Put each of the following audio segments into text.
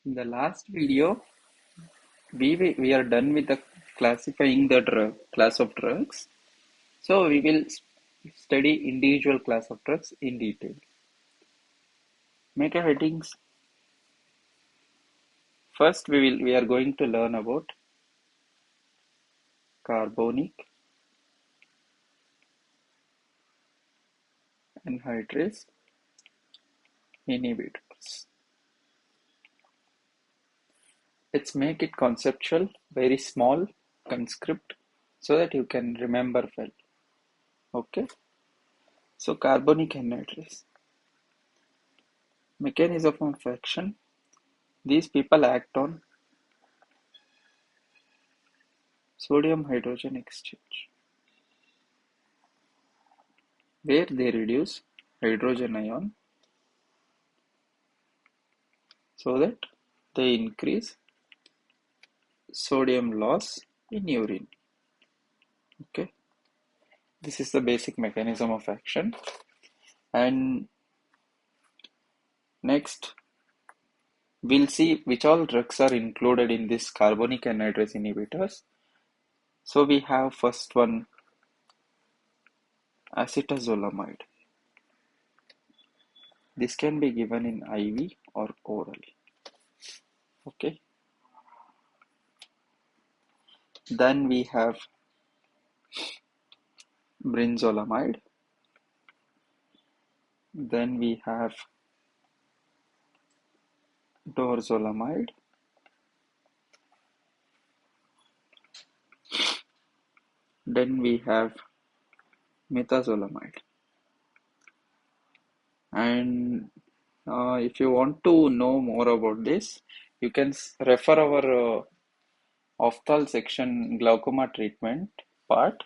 In the last video, we are done with the classifying the class of drugs. So we will study individual class of drugs in detail. Make a headings. First, we are going to learn about carbonic anhydrase inhibitors. Let's make it conceptual, very small, conscript, so that you can remember well. Okay. So carbonic anhydrase. Mechanism of action. These people act on sodium hydrogen exchange, where they reduce hydrogen ion so that they increase sodium loss in urine. Okay, this is the basic mechanism of action. And next, we'll see which all drugs are included in this carbonic anhydrase inhibitors. So we have first one, acetazolamide. This can be given in IV or oral. Okay. Then we have brinzolamide. Then we have dorzolamide. Then we have metazolamide. And if you want to know more about this, you can refer our ophthalm section glaucoma treatment part.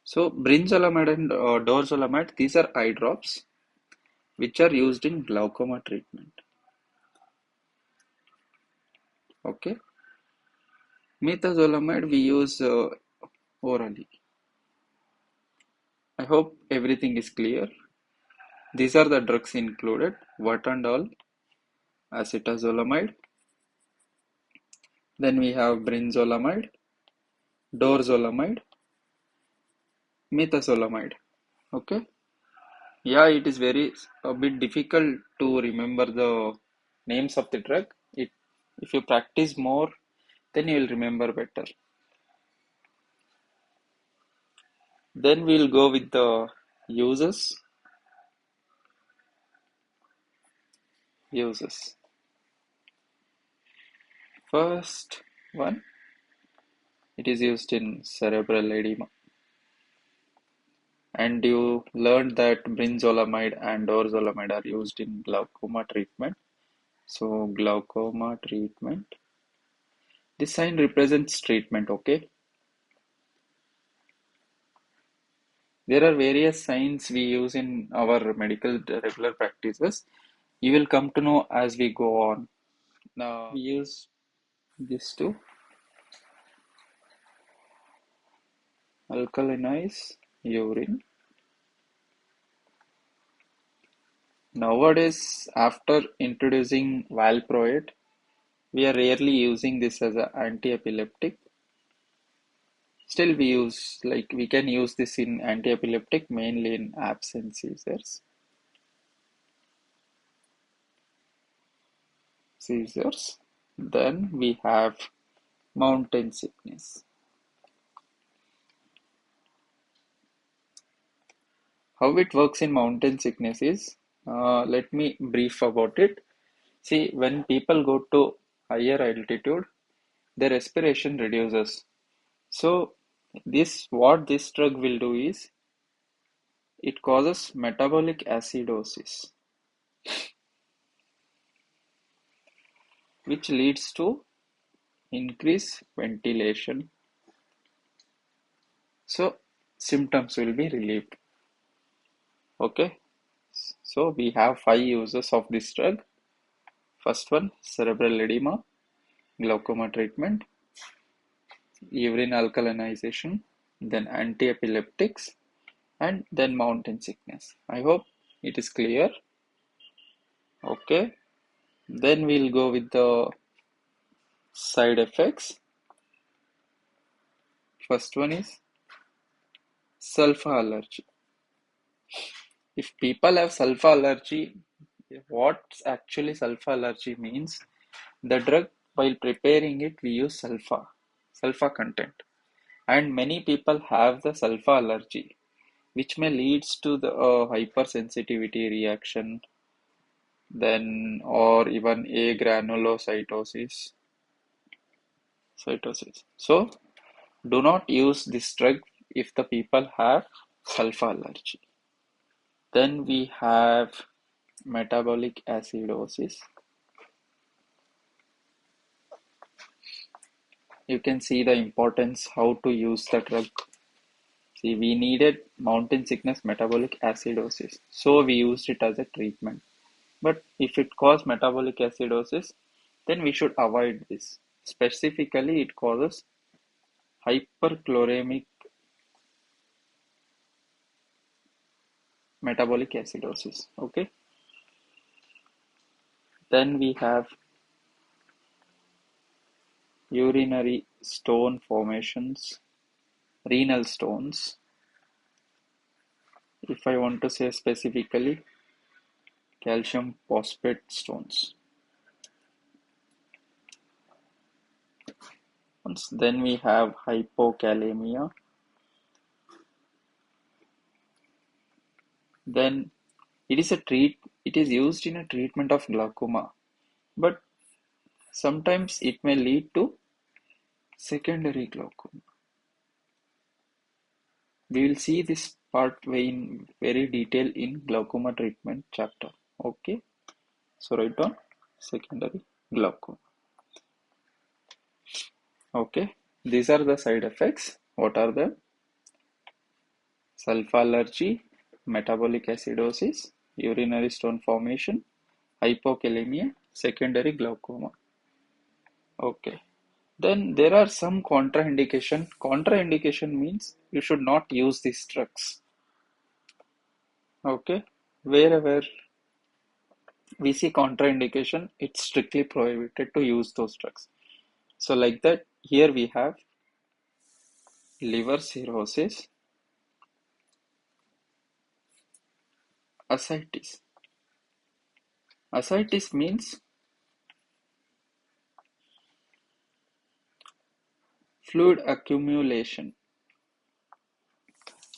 So brinzolamide and dorzolamide, these are eye drops which are used in glaucoma treatment. Okay. Metazolamide we use orally. I hope everything is clear. These are the drugs included. What and all? Acetazolamide. Then we have brinzolamide, dorzolamide, metazolamide. Okay. Yeah, it is a bit difficult to remember the names of the drug. If you practice more, then you will remember better. Then we'll go with the uses. First one, it is used in cerebral edema. And you learned that brinzolamide and dorzolamide are used in glaucoma treatment. So glaucoma treatment. This sign represents treatment, okay? There are various signs we use in our medical regular practices. You will come to know as we go on. Now we use this to alkalinize urine. Nowadays, after introducing valproate, we are rarely using this as an antiepileptic. Still we can use this in antiepileptic, mainly in absence seizures. Then we have mountain sickness. How it works in mountain sickness is, let me brief about it. See, when people go to higher altitude, their respiration reduces. So what this drug will do is, it causes metabolic acidosis, which leads to increased ventilation. So symptoms will be relieved. Okay. So we have 5 uses of this drug. First one, cerebral edema, glaucoma treatment, urine alkalinization, then antiepileptics, and then mountain sickness. I hope it is clear. Okay. Then we'll go with the side effects. First one is sulfa allergy. If people have sulfa allergy, what actually sulfa allergy means? The drug, while preparing it, we use sulfa content. And many people have the sulfa allergy, which may leads to the hypersensitivity reaction, then or even cytosis. So do not use this drug if the people have sulfa allergy. Then we have metabolic acidosis. You can see the importance how to use the drug. See, we needed mountain sickness metabolic acidosis, so we used it as a treatment. But if it causes metabolic acidosis, then we should avoid this. Specifically, it causes hyperchloremic metabolic acidosis. Okay. Then we have urinary stone formations, renal stones. If I want to say specifically, calcium phosphate stones. Then we have hypokalemia. Then it is used in a treatment of glaucoma, but sometimes it may lead to secondary glaucoma. We will see this part in very detail in glaucoma treatment chapter. Okay, so write down secondary glaucoma. Okay, these are the side effects. What are the sulfa allergy, metabolic acidosis, urinary stone formation, hypokalemia, secondary glaucoma. Okay. Then there are some contraindication. Contraindication means you should not use these drugs. Okay. Wherever we see contraindication, it's strictly prohibited to use those drugs. So like that, here we have liver cirrhosis, ascites. Ascites means fluid accumulation.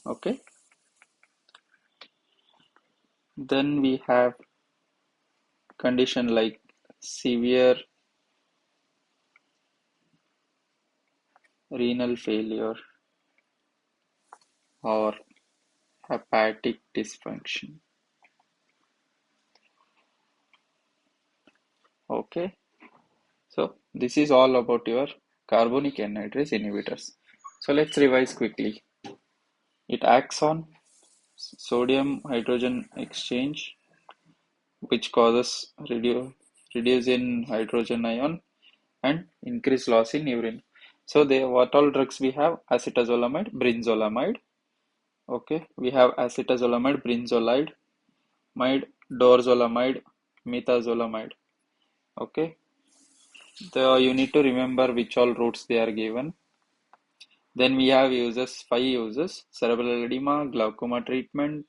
Okay. Then we have condition like severe renal failure or hepatic dysfunction. Okay, so this is all about your carbonic anhydrase inhibitors. So let's revise quickly. It acts on sodium hydrogen exchange, which causes reduce in hydrogen ion and increase loss in urine. So what all drugs we have? Acetazolamide, brinzolamide. Okay, we have acetazolamide, brinzolide, dorzolamide, methazolamide. Okay, you need to remember which all routes they are given. Then we have five uses: cerebral edema, glaucoma treatment,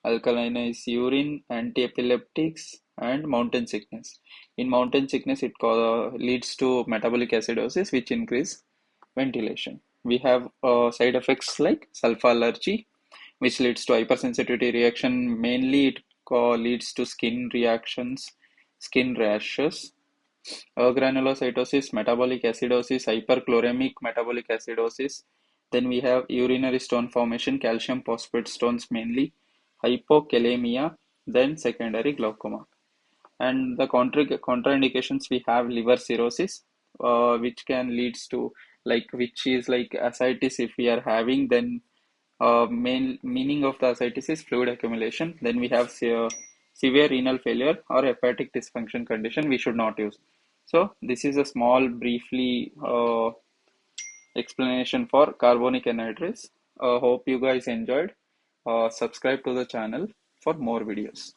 alkalinized urine, antiepileptics, and mountain sickness. In mountain sickness, it leads to metabolic acidosis, which increase ventilation. We have side effects like sulfa allergy, which leads to hypersensitivity reaction. Mainly, it leads to skin reactions, skin rashes, granulocytosis, metabolic acidosis, hyperchloremic metabolic acidosis. Then we have urinary stone formation, calcium phosphate stones mainly, hypokalemia, then secondary glaucoma. And the contraindications we have liver cirrhosis, which can leads to which is like ascites if we are having, then main meaning of the ascites is fluid accumulation. Then we have severe renal failure or hepatic dysfunction condition we should not use. So this is a small briefly explanation for carbonic anhydrase. Hope you guys enjoyed. Subscribe to the channel for more videos.